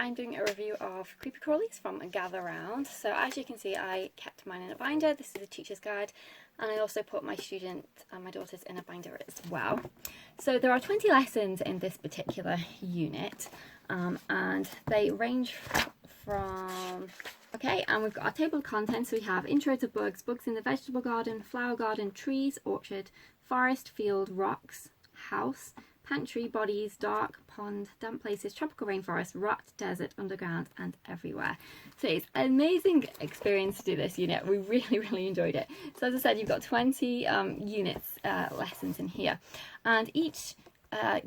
I'm doing a review of Creepy Crawlies from Gather Round. So as you can see, I kept mine in a binder. This is a teacher's guide, and I also put my student and my daughter's in a binder as well. So there are 20 lessons in this particular unit, and they range from... Okay, and we've got our table of contents. We have intro to bugs, bugs in the vegetable garden, flower garden, trees, orchard, forest, field, rocks, house, pantry, bodies, dark, pond, damp places, tropical rainforest, rut, desert, underground, and everywhere. So it's an amazing experience to do this unit. We really enjoyed it. So as I said, you've got 20 lessons in here, and each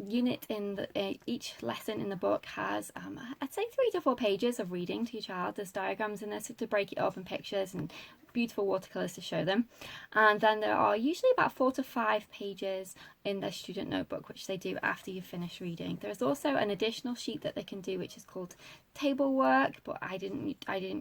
unit in the each lesson in the book has I'd say 3 to 4 pages of reading to your child. There's diagrams in there so to break it up, and pictures and beautiful watercolors to show them, and then there are usually about 4 to 5 pages in their student notebook which they do after you finish reading. There's also an additional sheet that they can do which is called table work, but I didn't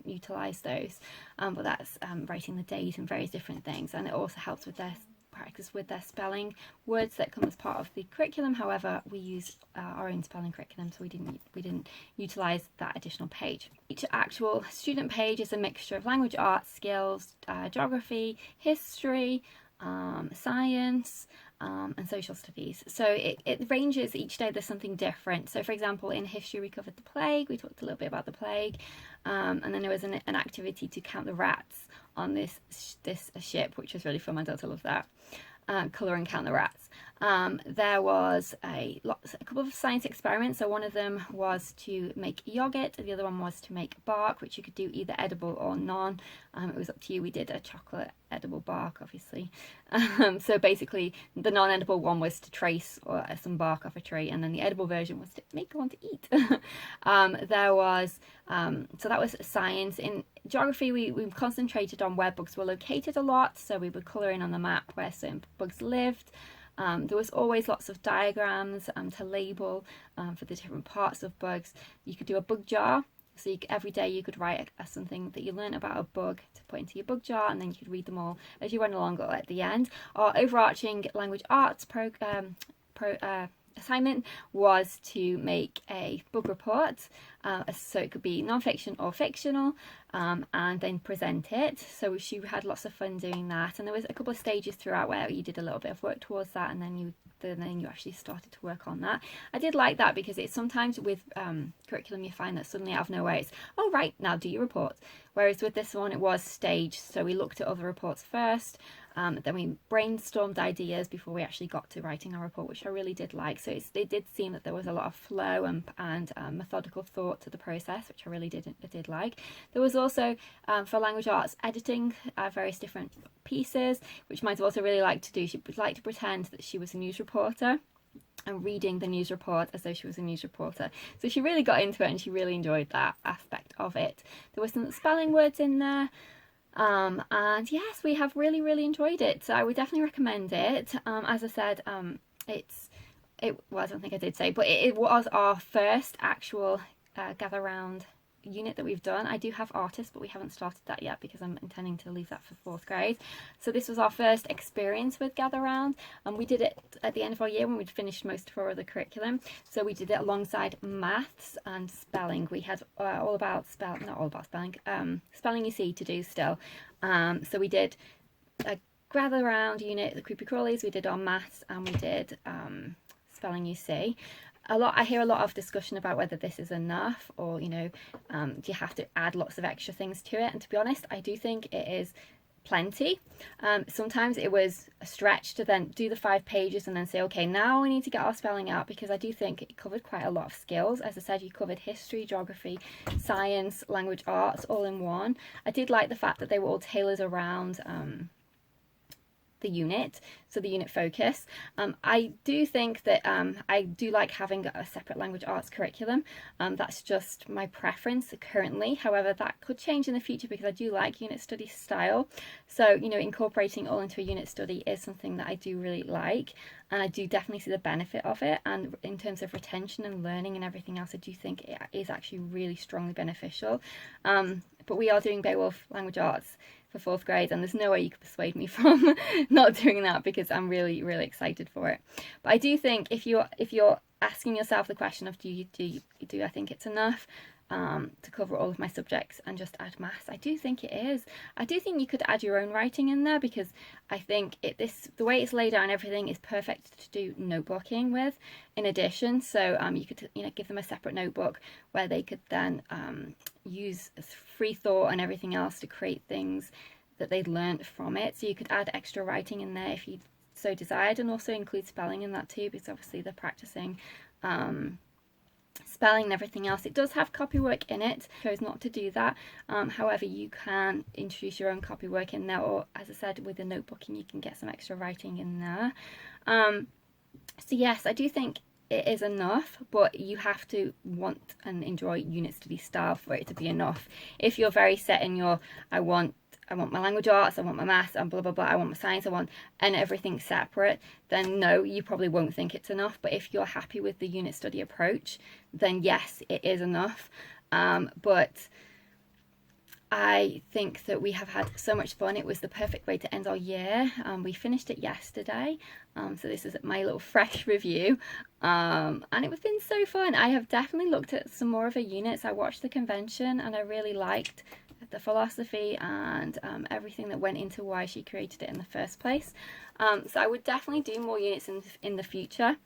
utilize those, but that's writing the date and various different things, and it also helps with their practice with their spelling words that come as part of the curriculum. However, we use our own spelling curriculum, so we didn't utilize that additional page. Each actual student page is a mixture of language arts, skills, geography, history, science, and social studies. So it ranges each day. There's something different. So for example, in history we covered the plague. We talked a little bit about the plague, and then there was an activity to count the rats on this ship, which was really fun. My daughter loved that. Colour and count the rats. There was a couple of science experiments. So one of them was to make yogurt, the other one was to make bark, which you could do either edible or non. It was up to you. We did a chocolate edible bark, obviously. So basically the non-edible one was to trace some bark off a tree, and then the edible version was to make one to eat. There was so that was science. In geography we concentrated on where bugs were located a lot, so we would colour in on the map where certain bugs lived. There was always lots of diagrams to label for the different parts of bugs. You could do a bug jar, so every day you could write something that you learned about a bug to put into your bug jar, and then you could read them all as you went along or at the end. Our overarching language arts assignment was to make a bug report, so it could be non-fiction or fictional, and then present it. So she had lots of fun doing that, and there was a couple of stages throughout where you did a little bit of work towards that, and then you actually started to work on that. I did like that because it's sometimes with curriculum you find that suddenly out of nowhere it's, oh right, now do your report, whereas with this one it was staged. So we looked at other reports first, then we brainstormed ideas before we actually got to writing our report, which I really did like. So it did seem that there was a lot of flow and methodical thought to the process, which I really did like. There was also for language arts editing various different pieces, which might also really like to do. She would like to pretend that she was a news reporter and reading the news report as though she was a news reporter. So she really got into it and she really enjoyed that aspect of it. There were some spelling words in there. And yes, we have really enjoyed it. So I would definitely recommend it. As I said, well, I don't think I did say, but it was our first actual Gather Round unit that we've done. I do have artists, but we haven't started that yet because I'm intending to leave that for 4th grade. So this was our first experience with Gather Round, and we did it at the end of our year when we'd finished most of our other curriculum. So we did it alongside maths and spelling. We had spelling you see to do still. So we did a Gather Round unit, the Creepy Crawlies, we did our maths, and we did spelling you see. I hear a lot of discussion about whether this is enough, or do you have to add lots of extra things to it, and to be honest, I do think it is plenty. Sometimes it was a stretch to then do the 5 pages and then say, okay, now we need to get our spelling out, because I do think it covered quite a lot of skills. As I said, you covered history, geography, science, language arts all in one. I did like the fact that they were all tailored around the unit, so the unit focus. I do think that I do like having a separate language arts curriculum. That's just my preference currently. However, that could change in the future because I do like unit study style. So incorporating all into a unit study is something that I do really like, and I do definitely see the benefit of it. And in terms of retention and learning and everything else, I do think it is actually really strongly beneficial. But we are doing Beowulf language arts for 4th grade, and there's no way you could persuade me from not doing that, because I'm really excited for it. But I do think if you're asking yourself the question of do I think it's enough, to cover all of my subjects and just add maths. I do think it is. I do think you could add your own writing in there, because I think the way it's laid out and everything is perfect to do notebooking with in addition. So you could, you know, give them a separate notebook where they could then use free thought and everything else to create things that they'd learnt from it. So you could add extra writing in there if you so desired, and also include spelling in that too, because obviously they're practicing spelling and everything else. It does have copywork in it. I chose not to do that. However, you can introduce your own copywork in there, or as I said, with the notebooking you can get some extra writing in there. So yes, I do think it is enough, but you have to want and enjoy unit study style for it to be enough. If you're very set in your, I want my language arts, I want my maths, and blah blah blah, I want my science, and everything separate, then no, you probably won't think it's enough. But if you're happy with the unit study approach, then yes, it is enough. But I think that we have had so much fun. It was the perfect way to end our year. We finished it yesterday, so this is my little fresh review, and it's been so fun. I have definitely looked at some more of her units. I watched the convention and I really liked the philosophy and everything that went into why she created it in the first place. So I would definitely do more units in the future,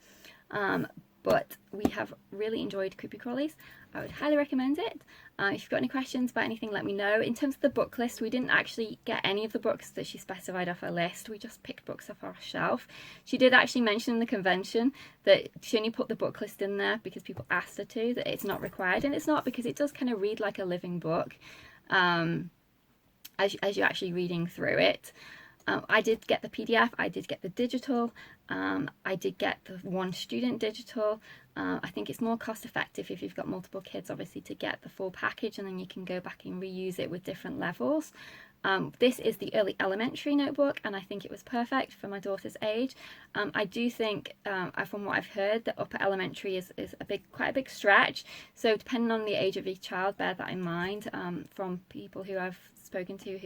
but we have really enjoyed Creepy Crawlies. I would highly recommend it. If you've got any questions about anything, let me know. In terms of the book list, we didn't actually get any of the books that she specified off her list. We just picked books off our shelf. She did actually mention in the convention that she only put the book list in there because people asked her to, that it's not required, and it's not, because it does kind of read like a living book as you're actually reading through it. I did get the PDF, I did get the digital, I did get the one student digital. I think it's more cost effective if you've got multiple kids, obviously, to get the full package, and then you can go back and reuse it with different levels. This is the early elementary notebook, and I think it was perfect for my daughter's age. I do think, from what I've heard, that upper elementary is quite a big stretch. So depending on the age of each child, bear that in mind. From people who I've spoken to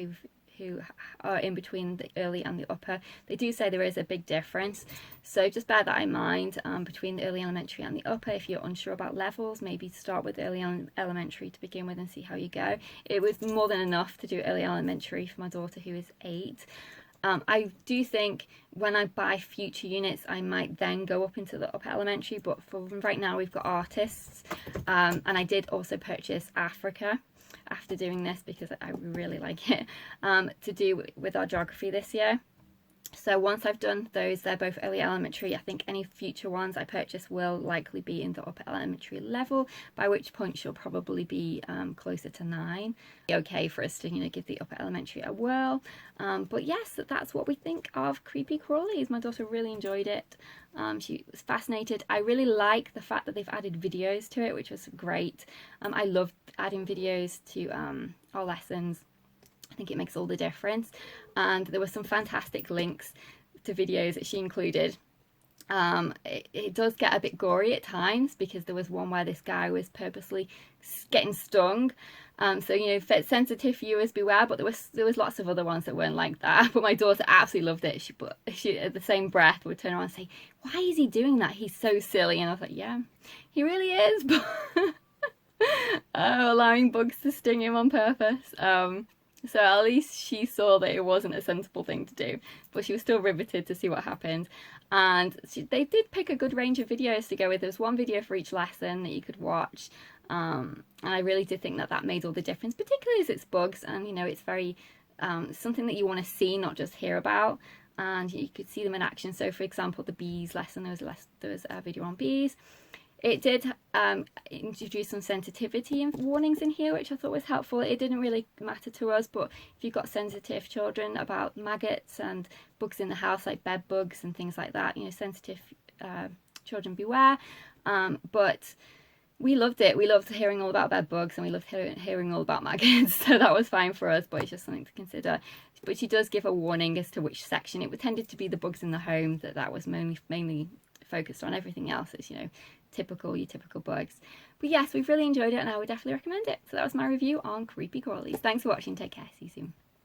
who are in between the early and the upper, they do say there is a big difference. So just bear that in mind between the early elementary and the upper. If you're unsure about levels, maybe start with early elementary to begin with and see how you go. It was more than enough to do early elementary for my daughter, who is 8. I do think when I buy future units, I might then go up into the upper elementary, but for right now we've got artists, and I did also purchase Africa after doing this because I really like it, to do with our geography this year. So once I've done those, they're both early elementary. I think any future ones I purchase will likely be in the upper elementary level, by which point she'll probably be closer to 9. Okay for us to, you know, give the upper elementary a whirl. But yes, that's what we think of Creepy Crawlies. My daughter really enjoyed it. She was fascinated. I really like the fact that they've added videos to it, which was great. I love adding videos to our lessons. I think it makes all the difference, and there were some fantastic links to videos that she included. It does get a bit gory at times, because there was one where this guy was purposely getting stung, so, you know, sensitive viewers beware. But there was lots of other ones that weren't like that. But my daughter absolutely loved it. She at the same breath would turn around and say, "Why is he doing that? He's so silly." And I was like, yeah, he really is. But allowing bugs to sting him on purpose. So at least she saw that it wasn't a sensible thing to do, but she was still riveted to see what happened. And they did pick a good range of videos to go with. There was one video for each lesson that you could watch, and I really did think that made all the difference, particularly as it's bugs, and, you know, it's very something that you want to see, not just hear about, and you could see them in action. So for example, the bees lesson, there was a video on bees. It did introduce some sensitivity warnings in here, which I thought was helpful. It didn't really matter to us, but if you've got sensitive children about maggots and bugs in the house, like bed bugs and things like that, you know, sensitive children beware. But we loved it. We loved hearing all about bed bugs, and we loved hearing all about maggots, so that was fine for us, but it's just something to consider. But she does give a warning as to which section. It tended to be the bugs in the home that was mainly focused on. Everything else is, you know, your typical bugs. But yes, we've really enjoyed it, and I would definitely recommend it. So that was my review on Creepy Crawlies. Thanks for watching. Take care. See you soon.